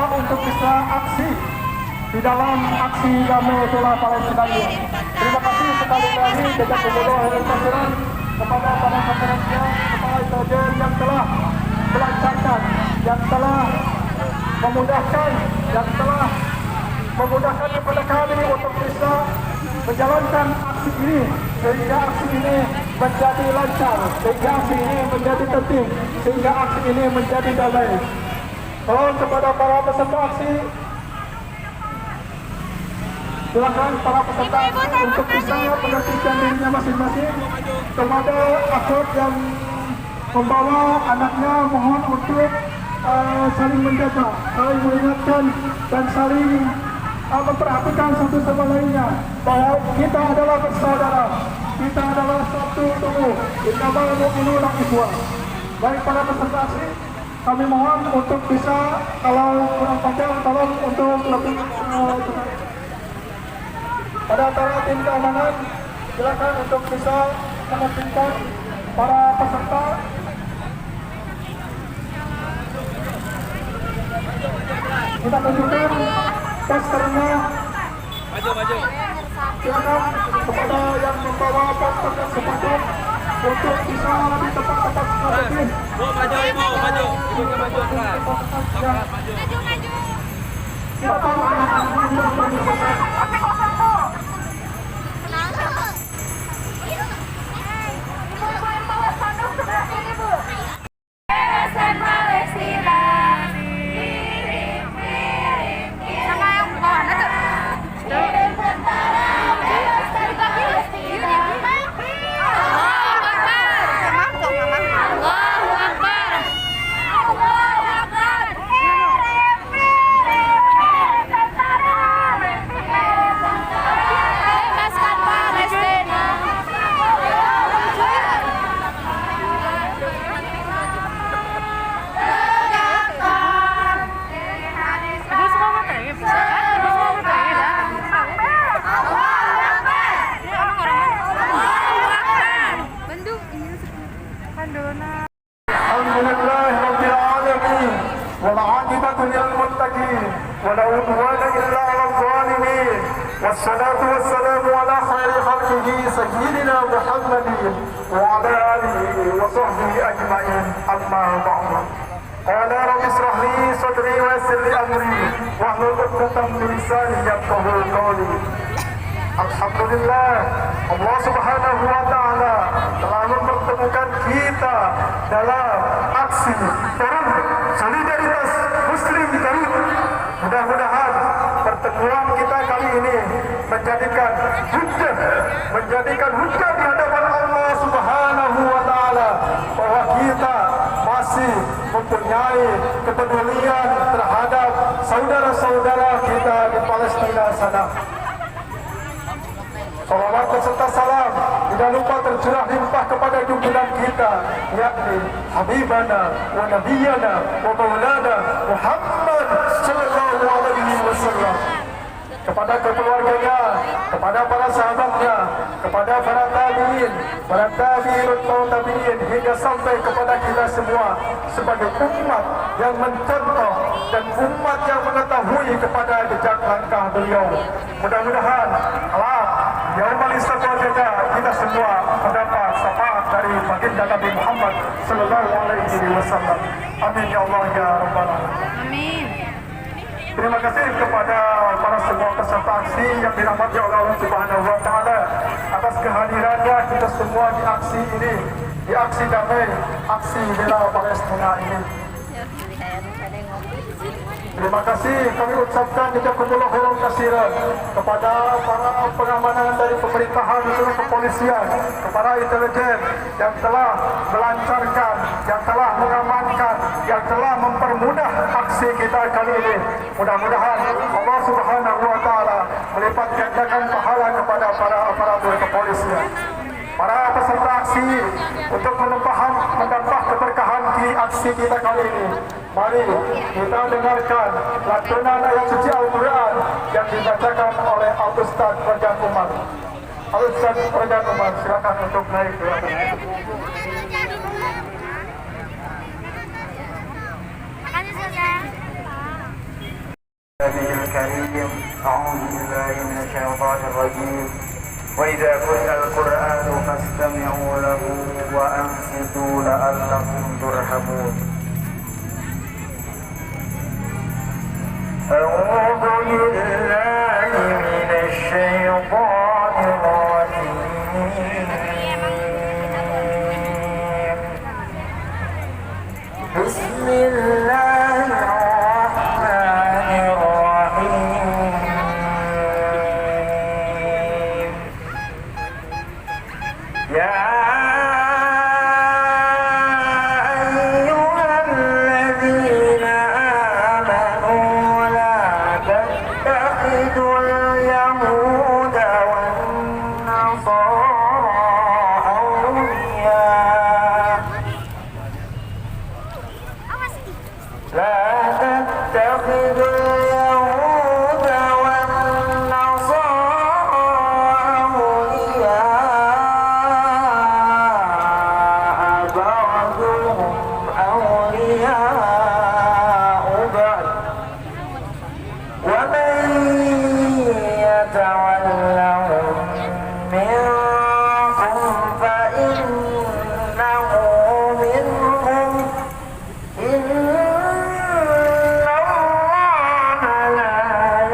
untuk bisa aksi di dalam aksi damai itulah Palestina ini. Terima kasih sekali lagi Jagat Pemuda Heran Kasiran kepada para pekerja, kepala intelijen yang telah melancarkan, yang telah memudahkan kepada kami untuk bisa menjalankan aksi ini, sehingga aksi ini menjadi lancar, sehingga aksi ini menjadi tertib, sehingga aksi ini menjadi damai. Tolong kepada para peserta aksi, silakan para peserta aksi untuk bisa menertibkan dirinya masing-masing. Kepada akut yang membawa anaknya, mohon untuk saling menjaga, saling mengingatkan, dan saling memperhatikan satu sama lainnya bahwa kita adalah bersaudara, kita adalah satu tubuh. Innamal mu'minuna ikhwah. Baik para peserta aksi, kami mohon untuk bisa, kalau kurang panjang tolong untuk lebih pada para tim keamanan, silakan untuk bisa menertibkan para peserta. Kita tunjukkan posternya. Maju. Silakan kepada yang membawa poster dan sepanduk untuk bisa lebih tepat strategi. Maju. Ibu maju keras. والصلاة والسلام على خير خلقه سيدنا محمد وعلى آله وصحبه أجمعين. أما بعد، قال رب اشرح لي صدري ويسر لي أمري واحلل عقدة من لساني يفقهوا قولي. Alhamdulillah, Allah Subhanahu wa Ta'ala telah mempertemukan kita dalam aksi Forum Solidaritas Muslim Garut. Mudah-mudahan pertemuan kita kali ini menjadikan hujjah di hadapan Allah Subhanahu wa Ta'ala bahwa kita masih mempunyai kepedulian terhadap saudara-saudara kita di Palestina sana. Salawat beserta salam tidak lupa tercurah limpah kepada junjungan kita, yakni Habibana wa Nabiyana wa Maulana Muhammad sallallahu alaihi wasallam. Kepada keluarganya, kepada para sahabatnya, kepada para tabi'in, para tabi'ut tabi'in, hingga sampai kepada kita semua sebagai umat yang mencontoh dan umat yang mengetahui kepada jejak langkah beliau. Mudah-mudahan Yaumal Istiqamah kita semua mendapat syafaat dari baginda Nabi Muhammad sallallahu alaihi wasallam. Amin ya Allah ya rabbal alamin. Amin. Terima kasih kepada para semua peserta aksi yang dirahmati oleh Allah Subhanahu wa Ta'ala atas kehadirannya kita semua di aksi ini, di aksi damai, aksi bela Palestina ini. Terima kasih kami ucapkan jazakumullah khairan katsiran kepada para pengamanan dari pemerintahan dan kepolisian, kepada intelijen yang telah melancarkan, yang telah mengamankan, yang telah mempermudah aksi kita kali ini. Mudah-mudahan Allah Subhanahu wa Ta'ala melipat gandakan pahala kepada para aparatur kepolisian. Para peserta aksi untuk menambah keberkahan di aksi kita kali ini, mari kita dengarkan lantunan ayat suci Al-Quran yang dibacakan oleh Al-Ustaz Rajan Umar. Al-Ustaz Rajan Umar, silakan untuk naik ke atas. نبي الكريم أعوذ بالله من الشيطان الرجيم وإذا قرئ القرآن فاستمعوا له وأنصتوا لعلكم ترحمون أعوذ بالله من الشيطان الرجيم بسم الله الرحمن الرحيم يا أيها الذين آمنوا لا تتخذوا اليهود والنصارى أولياء لا تتخذوا اليهود والنصارى أولياء بعضهم أولياء بعض ومن يتولهم منكم فإنه منهم إن الله لا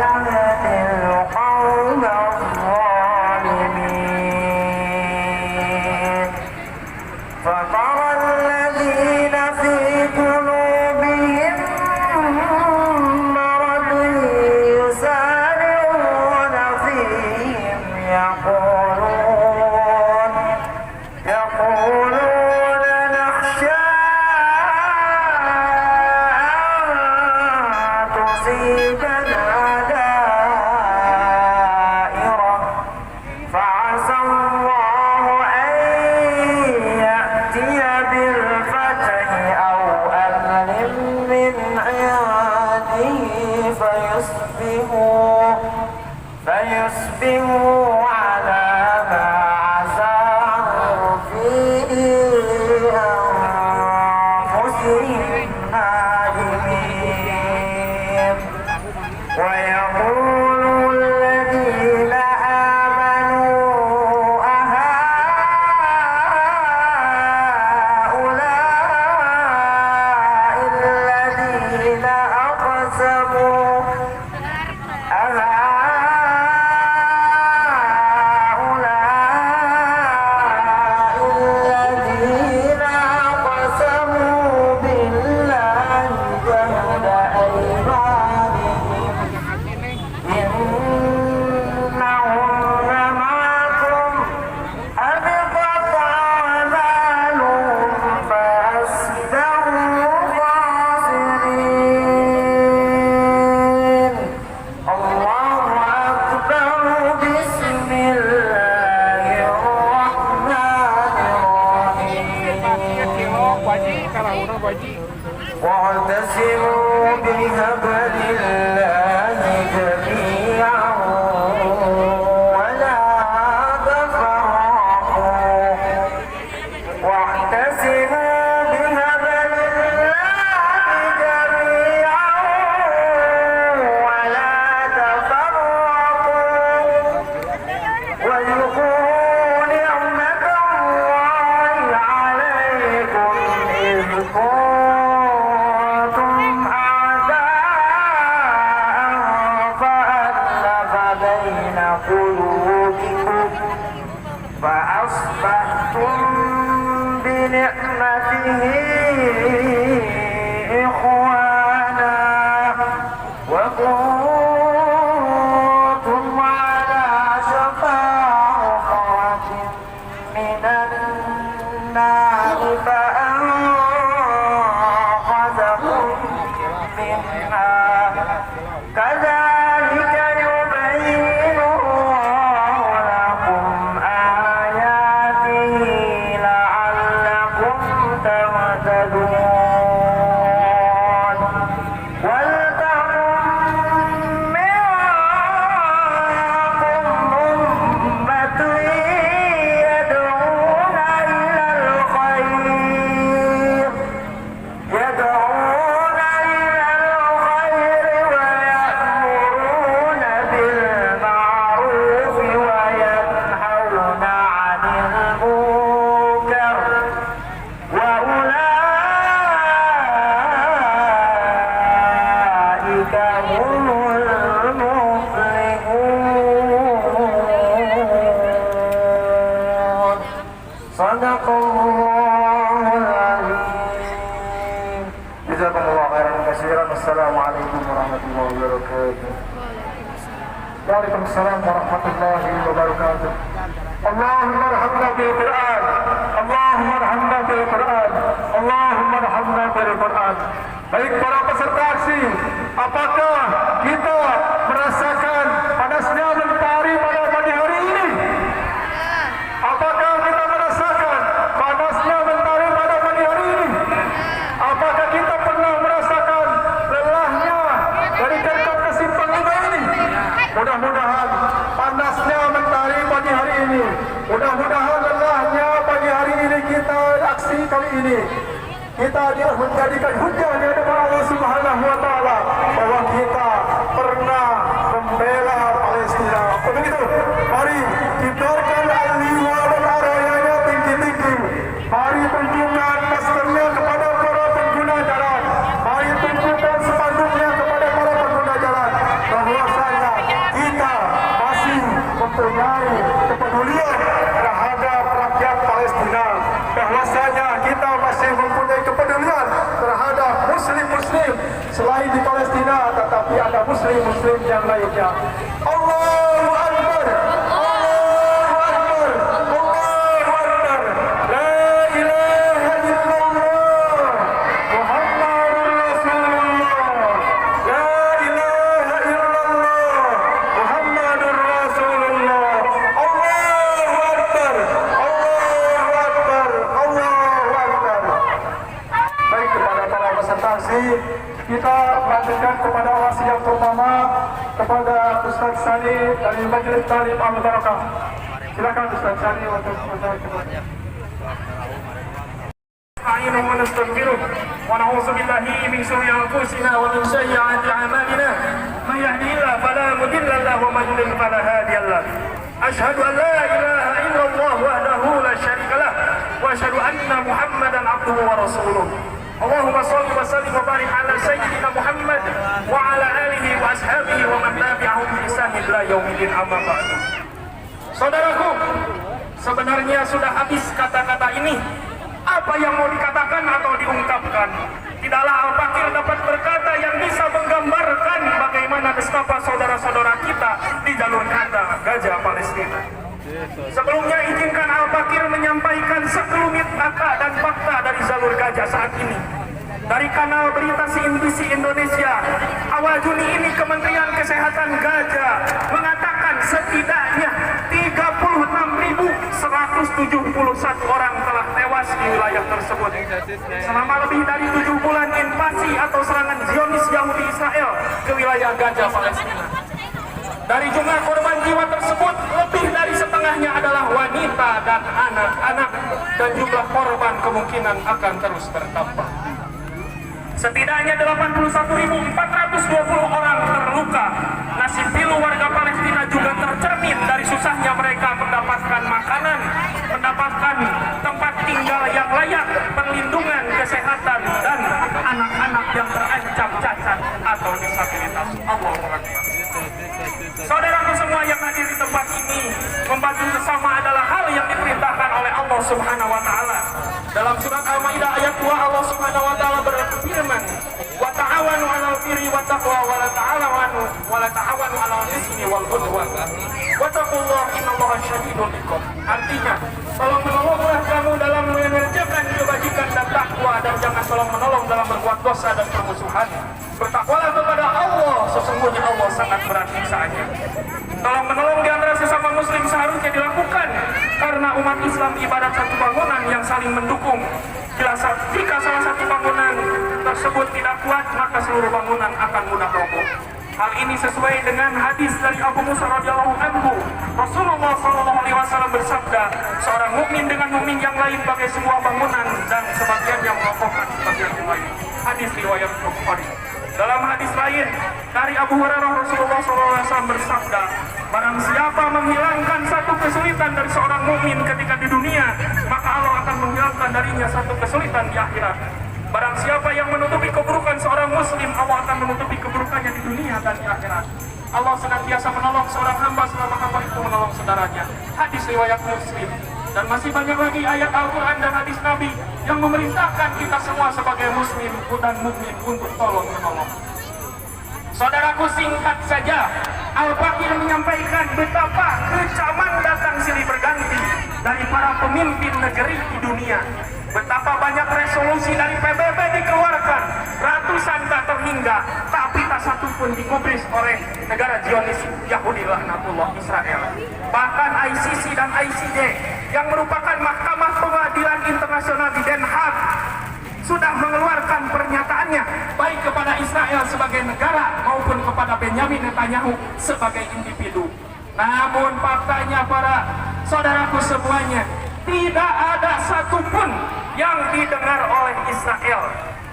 يهدي القوم الظالمين فترى الذين في قلوبهم مرض يسارعون فيهم يقولون نخشى أن تصيبنا دائرة فعسى الله أن يأتي بالفتح أو أمر من عنده فيصبحوا على ما عسوا في أنفسهم نادمين ويقول الذين آمنوا أهؤلاء الذين أقسموا بالله جهد أيمانهم إنهم لمعكم حبطت أعمالهم فأصبحوا خاسرين الله أكبر بسم الله الرحمن الرحيم واعتصموا بحبل الله جميعا ولا تفرقوا واعتصموا بحبل الله جميعا ولا تفرقوا واذكروا نعمة الله عليكم إذ كنتم أعداء فألف بين قلوبكم فأصبحتم بنعمته إخوانا وكنتم على شفا حفرة من النار فأنقذكم منها كذلك يبين الله لكم آياته لعلكم تهتدون Assalamualaikum warahmatullahi wabarakatuh. Waalaikumsalam warahmatullahi wabarakatuh. Allahumma arhamna bil Qur'an. Allahumma arhamna bil Qur'an. Allahumma arhamna bil Qur'an. Baik para peserta aksi, apakah kita merasakan panasnya mentari pada pagi hari ini? Apakah kita merasakan panasnya mentari pada pagi hari ini? Apakah kita pernah merasakan lelahnya dari Kerkop ke Simpang 5 ini? Mudah-mudahan panasnya mentari pagi hari ini, mudah-mudahan lelahnya pagi hari ini kita aksi kali ini, kita menjadikan hujah di hadapan Allah Subhanahu wa Ta'ala bahwa kita pernah membela Palestina. Begitu, mari kibarkan al-liwa dan arayanya tinggi-tinggi. Mari tunjukkan maskernya kepada para pengguna jalan. Mari tunjukkan sepanduknya kepada para pengguna jalan bahwasanya kita masih mempunyai kepedulian terhadap rakyat Palestina. Bahwasanya kita masih mempunyai kepedulian terhadap muslim-muslim selain di Palestina, tetapi ada muslim-muslim yang lainnya. Allahu Akbar, Allahu Akbar, Allahu Akbar. La ilaha illallah Muhammadur Rasulullah. La ilaha illallah Muhammadur Rasulullah. Allahu Akbar, Allahu Akbar, Allahu Akbar. Baik, kepada para peserta aksi, kita lanjutkan kepada orasi yang pertama kepada Ustaz Sani dari Majelis Talim Al-Barakah. Silakan Ustaz Sani untuk membaca. نستعينه ونستغفره ونعوذ بالله من شرور انفسنا ومن سيئات اعمالنا من يهده الله فلا مضل له ومن يضلل فلا هادي له اشهد ان لا اله الا الله وحده لا شريك له واشهد ان محمدا عبده ورسوله اللهم صل وسلم وبارك على سيدنا محمد وعلى اله واصحابه ومن تبعهم باحسان الى يوم الدين اما بعد. Saudaraku, sebenarnya sudah habis kata-kata ini. Apa yang mau dikatakan atau diungkapkan? Tidaklah Al-Fakir dapat berkata yang bisa menggambarkan bagaimana betapa saudara-saudara kita di jalur kata Gajah Palestina. Sebelumnya izinkan Al-Fakir menyampaikan sekelumit data dan fakta dari jalur Gajah saat ini. Dari kanal berita CNBC Indonesia, awal Juni ini Kementerian Kesehatan Gajah mengatakan setidaknya 36.171 orang telah tewas di wilayah tersebut selama lebih dari 7 bulan invasi atau serangan Zionis Yahudi Israel ke wilayah Gajah Palestina. Dari jumlah korban jiwa tersebut, lebih dari setengahnya adalah wanita dan anak-anak, dan jumlah korban kemungkinan akan terus bertambah. Setidaknya 81.420 orang terluka. Nasib pilu warga Palestina juga tercermin dari susahnya mereka mendapatkan makanan, mendapatkan tempat tinggal yang layak, perlindungan kesehatan, dan anak-anak yang terancam cacat atau disabilitas. Allahu Akbar. Saudaraku semua yang hadir di tempat ini, membantu sesama adalah hal yang diperintahkan oleh Allah Subhanahu wa Ta'ala. Dalam surat Al-Maidah ayat 2, Allah Subhanahu wa Ta'ala berfirman, "Wa ta'awanu 'alal birri wat taqwa wa la ta'awanu 'alal ismi wal 'udwan. Wattaqullaha innallaha syadidul 'iqab." Artinya, tolong menolonglah kamu dalam mengerjakan kebajikan dan takwa, dan jangan tolong menolong dalam berbuat dosa dan permusuhan. Bertakwalah kepada Allah, sesungguhnya Allah sangat berat siksaannya. Tolong menolong di antara sesama muslim seharusnya dilakukan, karena umat Islam ibarat satu bangunan yang saling mendukung. Jika salah satu bangunan tersebut tidak kuat, maka seluruh bangunan akan mudah roboh. Hal ini sesuai dengan hadis dari Abu Musa radhiyallahu anhu. Rasulullah SAW bersabda, seorang mukmin dengan mukmin yang lain bagai sebuah bangunan, dan sebagian yang mengokohkan sebagian yang lain. Hadis riwayat Bukhari. Dalam hadis lain dari Abu Hurairah, Rasulullah SAW bersabda, barang siapa menghilangkan satu kesulitan dari seorang mukmin ketika di dunia, maka Allah akan menghilangkan darinya satu kesulitan di akhirat. Barang siapa yang menutupi keburukan seorang muslim, Allah akan menutupi keburukannya di dunia dan di akhirat. Allah senantiasa menolong seorang hamba selama hamba itu menolong saudaranya. Hadis riwayat Muslim. Dan masih banyak lagi ayat Al-Quran dan hadis Nabi yang memerintahkan kita semua sebagai muslim dan mukmin untuk tolong menolong. Saudaraku, singkat saja, Al-Fakir menyampaikan betapa kecaman datang silih berganti dari para pemimpin negeri di dunia. Betapa banyak resolusi dari PBB dikeluarkan, ratusan tak terhingga, tapi tak satu pun digubris oleh negara Zionis Yahudi laknatullah Israel. Bahkan ICC dan ICJ yang merupakan Mahkamah Pengadilan Internasional di Den Haag sudah mengeluarkan pernyataannya baik kepada Israel sebagai negara maupun kepada Benyamin Netanyahu sebagai individu. Namun faktanya para saudaraku semuanya, tidak ada satupun yang didengar oleh Israel.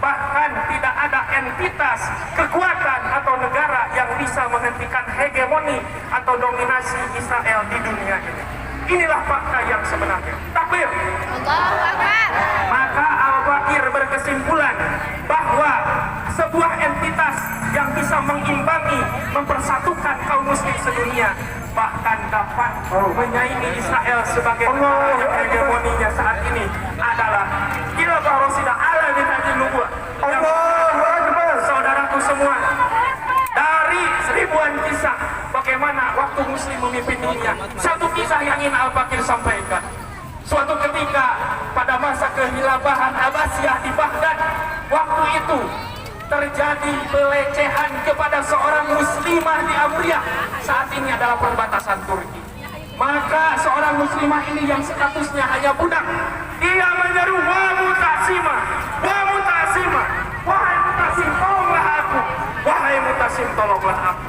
Bahkan tidak ada entitas, kekuatan atau negara yang bisa menghentikan hegemoni atau dominasi Israel di dunia ini. Inilah fakta yang sebenarnya. Takbir. Allahu Akbar. Maka Al-Fakir berkesimpulan bahwa sebuah entitas yang bisa mengimbangi, mempersatukan kaum muslim sedunia, bahkan dapat menyaingi Israel sebagai negara yang hegemoninya saat ini adalah Khilafah Rasyida ala minhajin nubuwah. Allahu Akbar. Saudaraku semua, dari seribuan kisah bagaimana waktu muslim memimpin dunia, satu kisah yang ingin Al-Fakir sampaikan. Suatu ketika pada masa kehilafahan Abbasiyah di Baghdad, waktu itu terjadi pelecehan kepada seorang muslimah di Amriyah. Saat ini adalah perbatasan Turki. Maka seorang muslimah ini yang statusnya hanya budak, dia menyeru, "Wa Mutasimah, wa Mutasimah, wahai Mutasim, tolonglah aku, wahai Mutasim, tolonglah aku."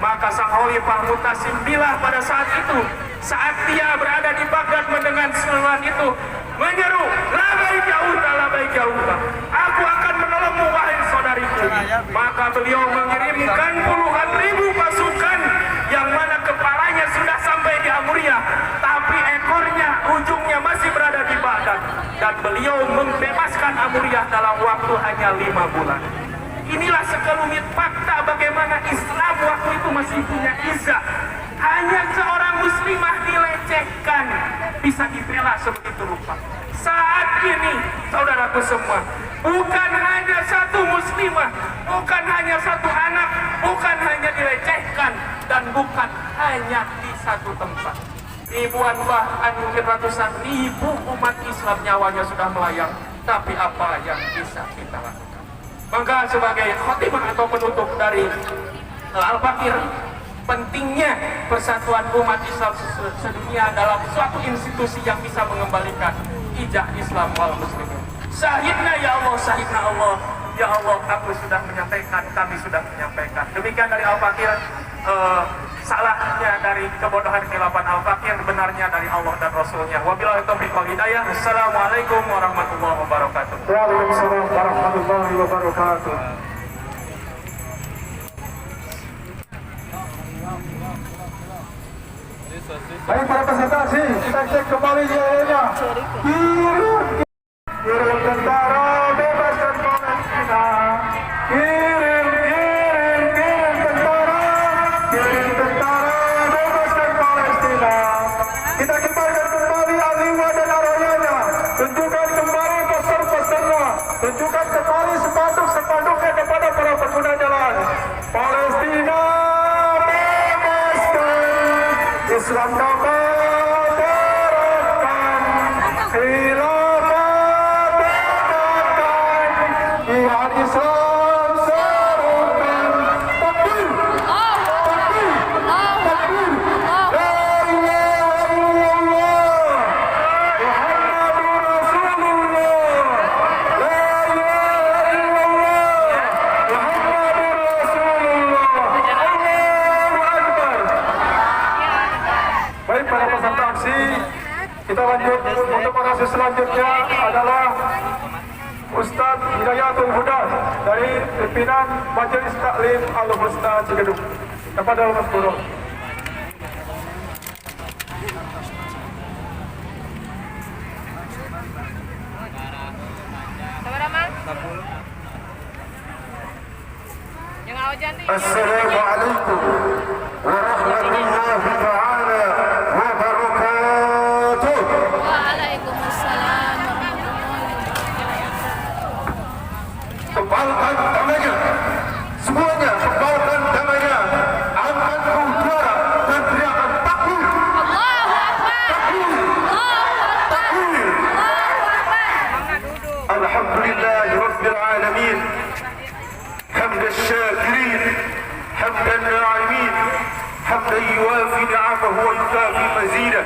Maka sang Khalifah Mutasim bilah pada saat itu, saat dia berada di Baghdad mendengar seruan itu, menyeru, "Labai jauhlah, labai jauhlah, aku akan menolongmu wahai saudariku." Maka beliau mengirimkan puluhan ribu pasukan yang mana kepalanya sudah sampai di Amriyah, tapi ekornya, ujungnya masih berada di Baghdad, dan beliau membebaskan Amriyah dalam waktu hanya 5 bulan. Inilah sekelumit fakta bagaimana Islam waktu itu masih punya izah. Hanya seorang muslimah dilecehkan, bisa dibela sebegitu rupa. Saat ini, saudaraku semua, bukan hanya satu muslimah, bukan hanya satu anak, bukan hanya dilecehkan, dan bukan hanya di satu tempat. Ribuan bahkan mungkin ratusan ribu umat Islam nyawanya sudah melayang. Tapi apa yang bisa kita lakukan? Maka sebagai khotimah atau penutup dari Al-Fakir, pentingnya persatuan umat Islam sedunia dalam suatu institusi yang bisa mengembalikan ijah Islam wal muslimin. Syahidna ya Allah, syahidna Allah, ya Allah, aku sudah menyampaikan, kami sudah menyampaikan. Demikian dari Al-Fakir. Salahnya dari kebodohan khilafah Al-Fakir, benarnya dari Allah dan Rasulnya. Wabillahi taufiq wal hidayah. Assalamualaikum warahmatullahi wabarakatuh. Waalaikumsalam warahmatullahi wabarakatuh. Baik para presentasi, kita cek kembali yel-yelnya. Kirim tentara bebaskan Palestina. Kirim tentara, bebaskan Palestina. Kita kembalikan kembali Aliwa dan Aroyanya. Tunjukkan kembali poster-posternya. Tunjukkan kembali sepanduk-sepanduknya kepada para pengguna jalan. Palestina bebaskan, Islam dapat terapkan, khilafah tegakkan, jihad Islam serukan. Takbir, takbir, takbir. La ilaha illallah, Muhammadur Rasulullah. La ilaha illallah, Muhammadur Rasulullah. Allahu Akbar. Baik para peserta aksi, kita lanjut untuk orasi selanjutnya adalah Ustadz Hidayatul Huda dari pimpinan Majelis Taklim Al-Husna Cigedung. Kepada Mas Guru. Sabar, Mang. Jangan hujan nih. Assalamualaikum warahmatullahi ta'ala wabarakatuh. Waalaikumsalam warahmatullahi wabarakatuh. Kembalikan tangannya, semuanya kembalikan فهو يكافي مزيده.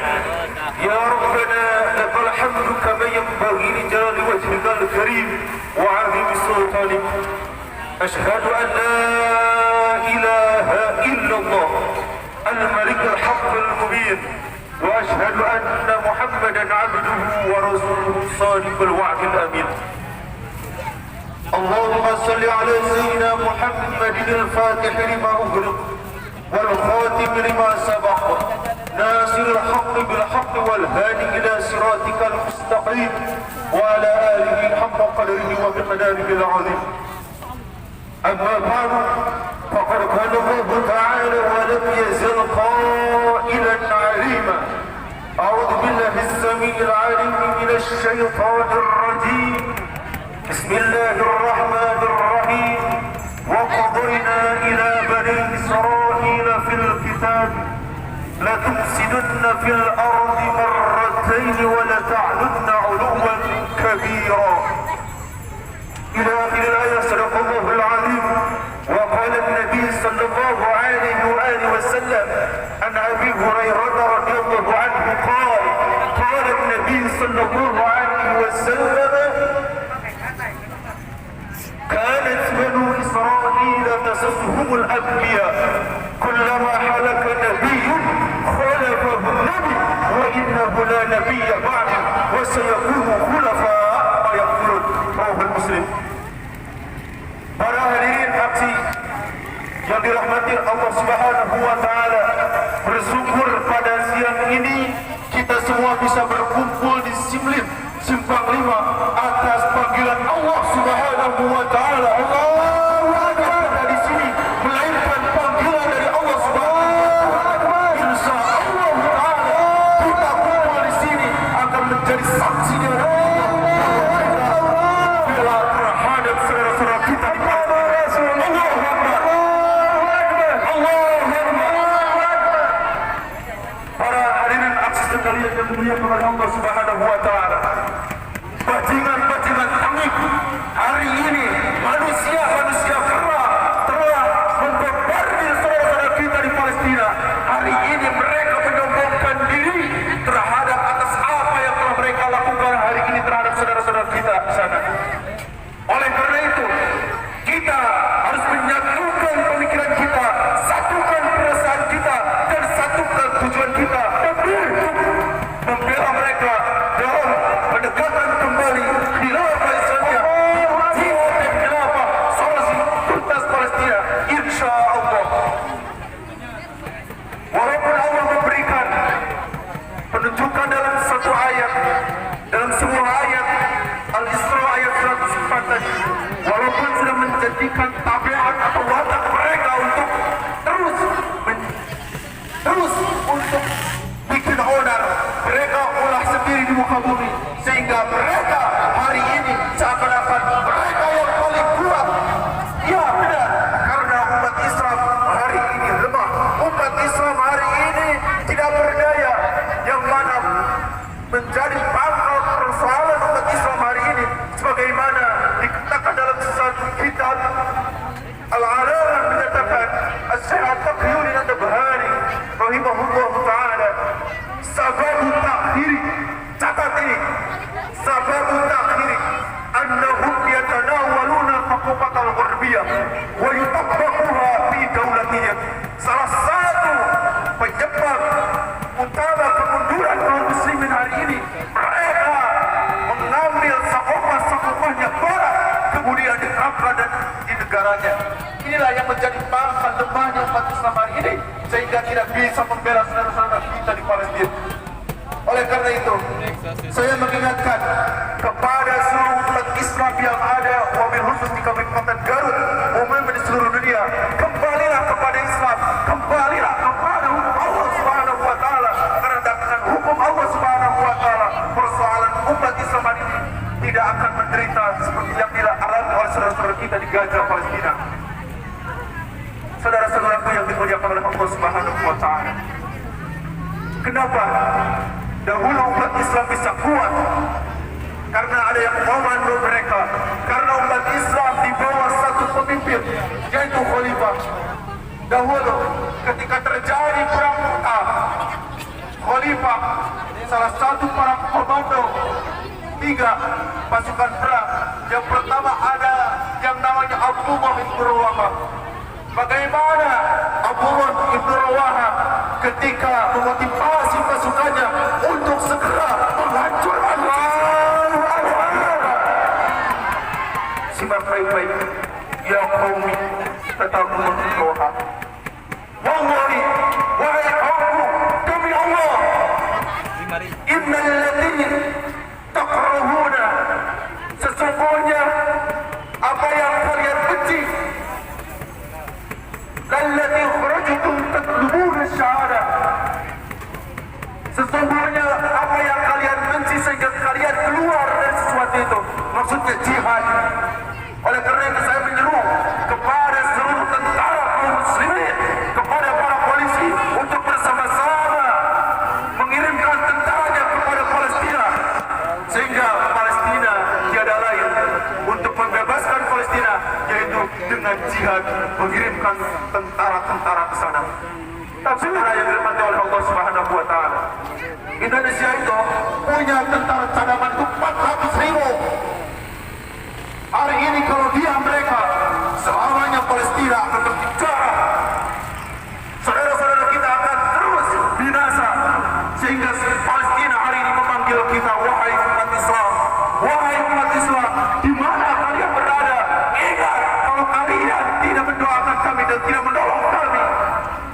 يا ربنا لك الحمد كما ينبغي لجلال وجهك الكريم وعظيم سلطانك. أشهد أن لا إله إلا الله الملك الحق المبين، وأشهد أن محمدا عبده ورسوله الصادق الوعد الأمين. اللهم صل على سيدنا محمد الفاتح لما أغلق والخاتم لما سبق ناصر الحق بالحق والهادي إلى صراطك المستقيم وعلى آله حق قدره ومقداره العظيم. أما بعد فقد قال الله تعالى ولم يزل قائلا عليما. أعوذ بالله السميع العليم من الشيطان الرجيم. بسم الله الرحمن الرحيم. وقضينا إلى بني إسرائيل في الكتاب لتفسدن في الأرض مرتين ولتعلن علوا كبيرا إلى آخر الآية. صدق الله العظيم. وقال النبي صلى الله عليه وآله وسلم عن أبي هريرة رضي الله عنه قال قال النبي صلى الله عليه وسلم كانت بنو إسرائيل تسسهم الأنبياء كلما حلك نبي خلفه النبي وإنه لا نبي بعده وسيكون خلفاء ويقولون. رواه Muslim. Para hadirin aksi yang dirahmati Allah Subhanahu wa taala, bersyukur pada siang ini kita semua bisa berkumpul di Simlim Simpang 5 atas panggilan Allah Subhanahu wa taala. Allahu Akbar. Di sini melainkan panggilan dari Allah Subhanahu wa taala. Insyaallah taala kita kumpul di sini akan menjadi saksi di hadapan Allah terhadap saudara-saudara kita di Palestina. Allahu Akbar. Allahu Akbar. Para hadirin aksi sekalian yang mulia kepada Allah Subhanahu wa taala. Bajingan-bajingan tangik hari ini manusia-manusia kera telah membombardir saudara-saudara kita di Palestina. Hari ini mereka menyombongkan diri terhadap atas apa yang telah mereka lakukan hari ini terhadap saudara-saudara kita di sana. Oleh karena itu kita harus menyatukan pemikiran kita, satukan perasaan kita dan satukan tujuan kita untuk membela mereka dalam pendekatan kembali khilafah Islamiyah dan khilafah solusi tuntas Palestina, insya Allah. Walaupun Allah memberikan penunjukan dalam satu ayat, dalam sebuah ayat Al-Isra ayat 104 tadi, walaupun sudah menjadikan tabiat atau watak mereka untuk terus untuk bikin onar, mereka olah sendiri di muka bumi, sehingga mereka hari ini seakan-akan mereka yang paling kuat. Ya benar, karena umat Islam hari ini lemah, umat Islam hari ini tidak berdaya, yang mana menjadi pangkal persoalan umat Islam hari ini sebagaimana dikatakan dalam satu kitab Al-Alam menyatakan As-Syekh Taqiyuddin An-Nabhani rahimahullah ta'ala, sababu takhiri, catat ini, sababu takhiri annahum yatanawaluna al-huquqat al-gharbiyah wa yutabbaquha fi dawlatihim. Salah satu penyebab utama kemunduran kaum muslimin hari ini, mereka mengambil sakopah-sakopahnya barat kemudian diterapkan di negaranya. Inilah yang menjadi pangkal lemahnya umat Islam hari ini, sehingga tidak bisa membela saudara-saudara kita di Palestina. Oleh karena itu, saya mengingatkan kepada seluruh umat Islam yang ada, wabil khusus di Kabupaten Garut, umum di seluruh dunia, kembalilah kepada Islam, kembalilah kepada hukum Allah Subhanahu wa taala, karena dengan hukum Allah Subhanahu wa taala persoalan umat Islam hari ini tidak akan menderita seperti yang dialami oleh saudara-saudara kita di Gaza, Palestina. Saudara-saudaraku yang dimuliakan oleh Allah Subhanahu wa taala, kenapa dahulu umat Islam bisa kuat? Karena ada yang membantu mereka, karena umat Islam di bawah satu pemimpin, yaitu Khalifah Dahulu ketika terjadi perang Mu'tah, Khalifah salah satu para komando 3 pasukan perang. Yang pertama ada yang namanya Abdullah bin Rawahah. Bagaimana Abdullah bin Rawahah ketika memotivasi pasukannya untuk segera menghancurkan simak baik-baik. Ya qaumi, kata Abdullah bin Rawahah, wallahi, wahai kaumku, demi Allah, innal ladzi takrahuna, sesungguhnya apa yang kalian benci, lalladzi kharajtum tatlubuna syahada, sesungguhnya apa yang kalian benci sehingga kalian keluar dari sesuatu itu, maksudnya jihad. Oleh karena itu saya menyeru kepada seluruh tentara kaum muslimin, kepada para polisi untuk bersama-sama mengirimkan tentaranya kepada Palestina, sehingga Palestina tiada lain untuk membebaskan Palestina yaitu dengan jihad, mengirimkan tentara-tentara ke sana. Tapi yang dirahmati oleh Allah Subhanahu wa taala, Indonesia itu punya tentara cadangan 400.000. Hari ini kalau diam mereka, selamanya Palestina akan berbicara. Saudara-saudara kita akan terus binasa, sehingga Palestina hari ini memanggil kita, wahai umat Islam, wahai umat Islam, di mana kalian berada? Ingat, kalau kalian tidak mendoakan kami dan tidak menolong kami,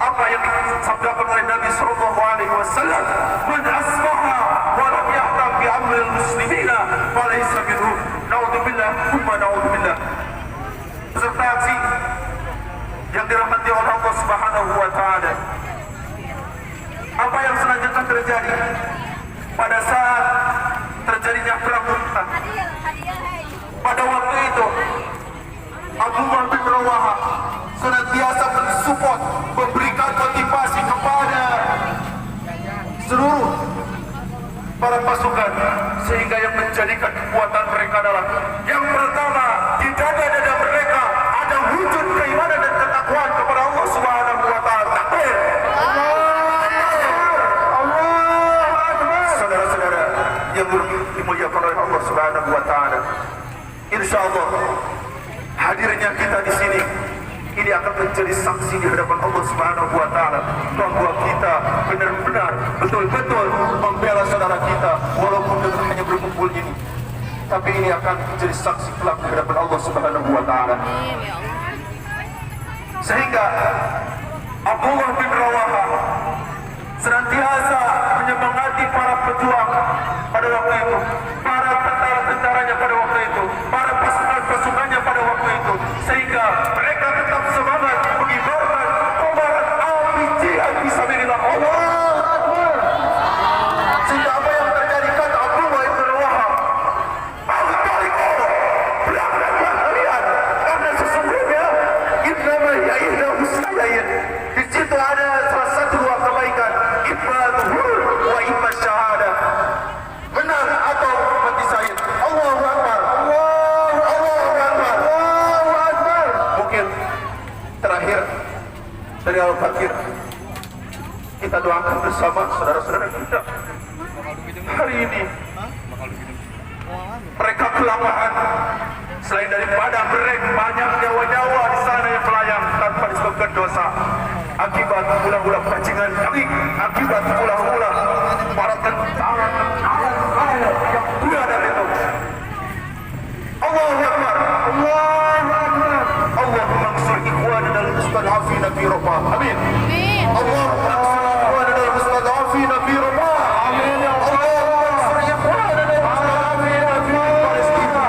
apa yang disabdakan oleh Nabi Sallallahu Alaihi Wasallam, man asbaha wa lam yahtam bi amril muslimina falaysa minhum. Naudzubillah, umma naudzubillah. Peserta aksi yang dirahmati oleh Allah Subhanahu wa taala, apa yang selanjutnya terjadi pada saat terjadinya perang Mu'tah? Pada waktu itu Abdullah bin Rawahah senantiasa mensupport, memberikan motivasi kepada seluruh para pasukan, sehingga yang menjadikan kekuatan mereka adalah yang pertama, di dada-dada mereka ada wujud keimanan dan ketakwaan kepada Allah Subhanahu wa taala. Takbir. Allahu Akbar. Saudara-saudara yang dimuliakan oleh Allah Subhanahu wa taala, insyaallah hadirnya kita di sini ini akan menjadi saksi di hadapan Allah Subhanahu wa taala bahwa kita benar-benar betul-betul membela saudara kita, walaupun dengan hanya berkumpul ini, tapi ini akan menjadi saksi kelak di hadapan Allah Subhanahu wa taala. Sehingga Abdullah bin Rawahah senantiasa menyemangati para pejuang pada waktu itu, para tentara-tentaranya pada waktu itu, para pasukan-pasukannya pada waktu itu, sehingga mereka tetap semangat mengibarkan kobaran api jihad fisabilillah. Allahu Akbar. Sehingga apa yang terjadi, kata Abdullah bin Rawahah, al-tariqu belakang kalian, karena sesungguhnya innama hiya ihda husnayain, di situ ada salah satu dua kebaikan, imma zuhur wa imma syahadah, benar atau mati syahid. Allahu Akbar. Allahu Akbar. Mungkin terakhir dari Al-Fakir kita doakan bersama saudara-saudara kita. Hari ini mereka kelaparan, selain daripada mereka banyak nyawa-nyawa di sana yang melayang tanpa disebabkan dosa, akibat ulah-ulah bajingan kami, akibat ulah-ulah para tentara yang berada itu. Allahu Akbar. Allahu Akbar. Allahumma ansur ikhwanana al-mustad'afina fi Rabah. Amin. Allahumma ansur ikhwanana al-mustad'afina fi Rabah. Amin. Allahumma ansur ikhwanana al-mustad'afina fi Palestina.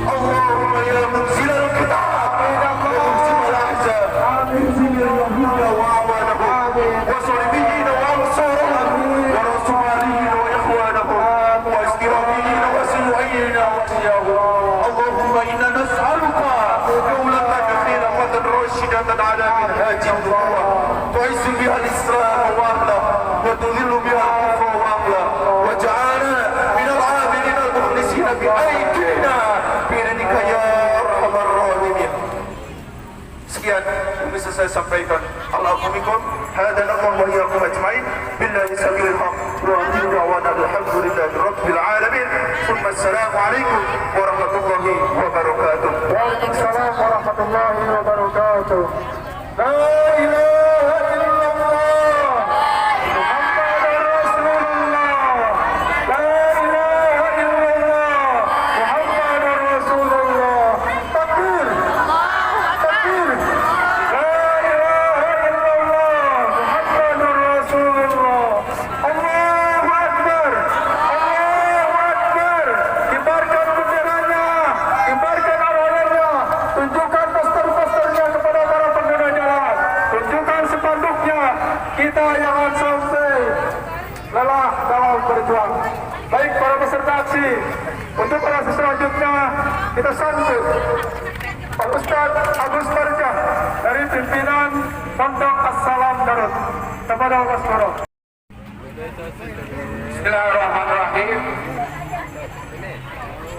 Allahumma ya munzil al-kitab wa munzil al-ahzab, munzil al-yahuda wa awanahum wa salibiyina wa ansarahum sampaikan. Alhamdulillah, hadana Allah wa iyyakum ajmain. Billahi sabilil haq wa akhiru da'wana alhamdulillahi rabbil alamin. Thumma assalamu alaikum warahmatullahi wabarakatuh. Waalaikumsalam warahmatullahi wabarakatuh. La ilaha illallah Muhammadur Rasulullah. La ilaha illallah Muhammadur Rasulullah. Takbir. Takbir. La ilaha illallah Muhammadur Rasulullah. Allahu Akbar. Allahu Akbar. Kibarkan benderanya, kibarkan awangannya, tunjukkan poster-posternya kepada para pengguna jalan, tunjukkan spanduknya. Kita jangan sampai lelah dalam berjuang. Baik para peserta aksi, untuk orasi selanjutnya kita sambut Pak Ustadz Agus Barkah dari pimpinan Pondok As-Salam Darut. Kepada Mas Koro. Bismillahirrahmanirrahim.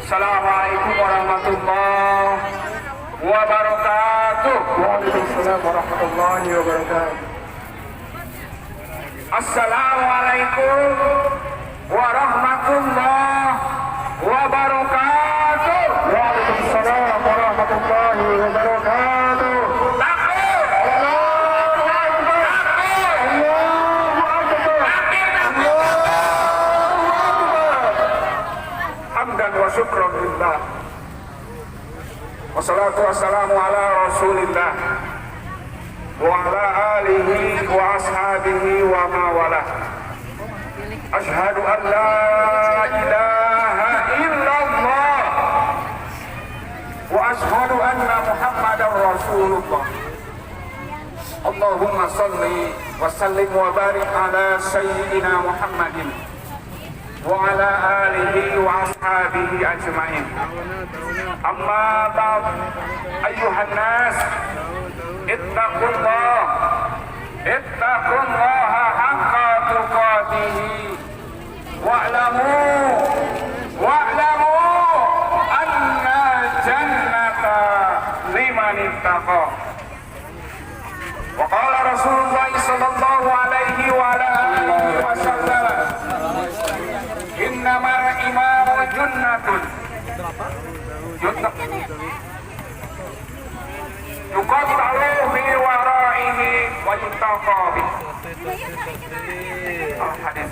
Assalamualaikum warahmatullahi wabarakatuh. Waalaikumsalam warahmatullahi wabarakatuh. Assalamualaikum warahmatullahi wabarakatuh. Waalaikumsalam warahmatullahi wabarakatuh. Takbir! Allahu Akbar. Allahu Akbar. Allahu Akbar. Hamdan wa syukran lillah. Wassalatu wassalamu ala rasulillah wa ala alihi wa ashabihi wa mawalah. Ashhadu an la ilaha illallah wa ashhadu anna muhammadar rasulullah. Allahumma salli wa sallim wa barik ala sayyidina Muhammadin wa ala alihi wa ashabihi ajma'in. Amma ba'd, ayyuhan nas, ittaqullah haqqa tuqatihi wa'lamu anna jannata liman ittaqa. Wa qala Rasulullah sallallahu alaihi wa ala alihi wa sallam, innamal imamu junnatun yuqattalu fi wara'ihi wa yuttaqa bih. Hadis.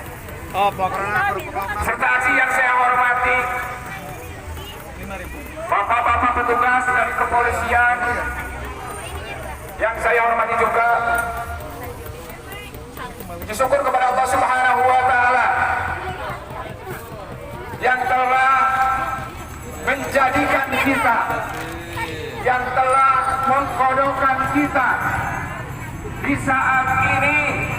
Serta aksi yang saya hormati, bapak-bapak petugas dari kepolisian yang saya hormati juga, bersyukur kepada Allah Subhanahu wa Ta'ala yang telah menjadikan kita, yang telah mengkodokkan kita di saat ini